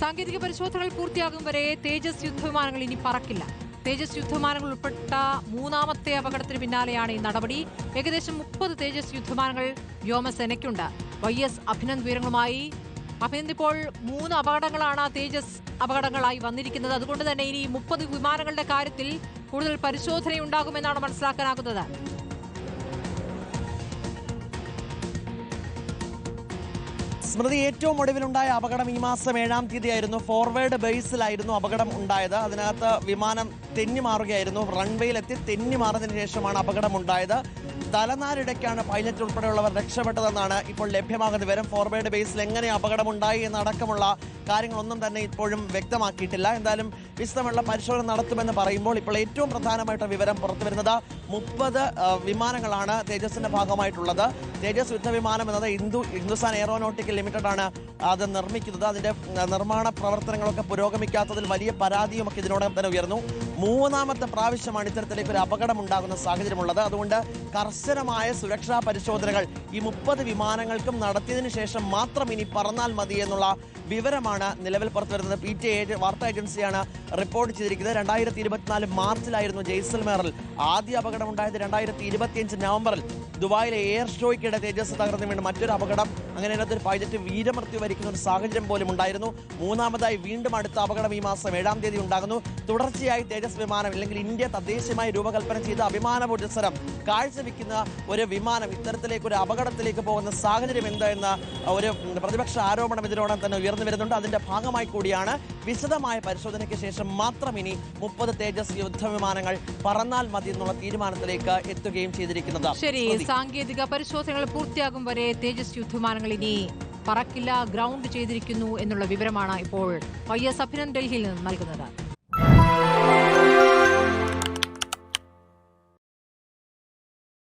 സാങ്കേതിക പരിശോധനകൾ പൂർത്തിയാകും വരെ തേജസ് യുദ്ധവിമാനങ്ങൾ ഇനി പറക്കില്ല. തേജസ് യുദ്ധവിമാനങ്ങൾ ഉൾപ്പെട്ട മൂന്നാമത്തെ അപകടത്തിന് പിന്നാലെയാണ് ഈ നടപടി. ഏകദേശം 30 തേജസ് യുദ്ധവിമാനങ്ങൾ വ്യോമസേനയ്ക്കുണ്ട്. YS അഭിനന്ദ് വിവരങ്ങളുമായി. അഭിനന്ദ്, ഇപ്പോൾ 3 അപകടങ്ങളാണ് തേജസ് അപകടങ്ങളായി വന്നിരിക്കുന്നത്. അതുകൊണ്ട് തന്നെ ഇനി 30 വിമാനങ്ങളുടെ കാര്യത്തിൽ കൂടുതൽ പരിശോധനയുണ്ടാകുമെന്നാണ് മനസ്സിലാക്കാനാകുന്നത്. സ്മൃതി, ഏറ്റവും ഒടുവിലുണ്ടായ അപകടം ഈ മാസം 7-ാം തീയതിയായിരുന്നു. ഫോർവേഡ് ബേസിലായിരുന്നു അപകടം ഉണ്ടായത്. അതിനകത്ത് വിമാനം തെന്നിമാറുകയായിരുന്നു. റൺവേയിലെത്തി തെന്നിമാറിയതിനു ശേഷമാണ് അപകടമുണ്ടായത്. തലനാരിടയ്ക്കാണ് പൈലറ്റ് ഉൾപ്പെടെയുള്ളവർ രക്ഷപ്പെട്ടതെന്നാണ് ഇപ്പോൾ ലഭ്യമാകുന്ന വിവരം. ഫോർവേഡ് ബേസിൽ എങ്ങനെ അപകടമുണ്ടായി എന്നടക്കമുള്ള കാര്യങ്ങളൊന്നും തന്നെ ഇപ്പോഴും വ്യക്തമാക്കിയിട്ടില്ല. എന്തായാലും വിശദമുള്ള പരിശോധന നടത്തുമെന്ന് പറയുമ്പോൾ ഇപ്പോൾ ഏറ്റവും പ്രധാനമായിട്ട് വിവരം പുറത്തു വരുന്നത് 30 വിമാനങ്ങളാണ് തേജസിന്റെ ഭാഗമായിട്ടുള്ളത്. തേജസ് യുദ്ധവിമാനം എന്നത് ഹിന്ദുസ്ഥാൻ എയറോനോട്ടിക്കൽ ലിമിറ്റഡ് ആണ് അത് നിർമ്മിക്കുന്നത്. അതിന്റെ നിർമ്മാണ പ്രവർത്തനങ്ങളൊക്കെ പുരോഗമിക്കാത്തതിൽ വലിയ പരാതിയുമൊക്കെ ഇതിനോടകം തന്നെ ഉയർന്നു. 3-ാമത്തെ പ്രാവശ്യമാണ് ഇത്തരത്തിലേക്ക് ഒരു അപകടം ഉണ്ടാകുന്ന സാഹചര്യമുള്ളത്. അതുകൊണ്ട് കർശനമായ സുരക്ഷാ പരിശോധനകൾ ഈ 30 വിമാനങ്ങൾക്കും നടത്തിയതിനു ശേഷം മാത്രം ഇനി പറന്നാൽ മതി എന്നുള്ള വിവരമാണ് നിലവിൽ പുറത്തു വരുന്നത്. PTI വാർത്താ ഏജൻസിയാണ് റിപ്പോർട്ട് ചെയ്തിരിക്കുന്നത്. 2024 മാർച്ചിലായിരുന്നു ജയ്സൽമേറിൽ ആദ്യ അപകടം ഉണ്ടായത്. 2025 നവംബറിൽ ദുബായിലെ എയർ ഷോയ്ക്കിടെ തേജസ് തകർന്നു വീണ് മറ്റൊരു അപകടം. അങ്ങനെ അതിനകത്തൊരു പൈലറ്റ് വീരമൃത്യു വരിക്കുന്ന ഒരു സാഹചര്യം പോലും ഉണ്ടായിരുന്നു. 3-ാമതായി വീണ്ടും അടുത്ത അപകടം ഈ മാസം 7-ാം തീയതി ഉണ്ടാകുന്നു. തുടർച്ചയായി തേജസ് വിമാനം അല്ലെങ്കിൽ ഇന്ത്യ തദ്ദേശീയമായി രൂപകൽപ്പന ചെയ്ത അഭിമാന പുരസ്സരം കാഴ്ചവെക്കുന്ന ഒരു വിമാനം ഇത്തരത്തിലേക്ക് ഒരു അപകടത്തിലേക്ക് പോകുന്ന സാഹചര്യം എന്താ എന്ന ഒരു പ്രതിപക്ഷ ആരോപണം ഇതിനോടകം തന്നെ ഉയർന്നു വരുന്നുണ്ട്. അതിന്റെ ഭാഗമായി കൂടിയാണ് വിശദമായ പരിശോധനയ്ക്ക് ശേഷം മാത്രം ഇനി 30 തേജസ് യുദ്ധവിമാനങ്ങൾ പറന്നാൽ മതി എന്നുള്ള തീരുമാനത്തിലേക്ക് എത്തുകയും ചെയ്തിരിക്കുന്നത്. ശരി, സാങ്കേതിക പരിശോധനകൾ പൂർത്തിയാകും വരെ തേജസ് യുദ്ധവിമാനങ്ങൾ ഇനി പറക്കില്ല, ഗ്രൗണ്ട് ചെയ്തിരിക്കുന്നു എന്നുള്ള വിവരമാണ് ഇപ്പോൾ YS അഭിനന്ദ് ഡൽഹിയിൽ നിന്ന് നൽകുന്നത്.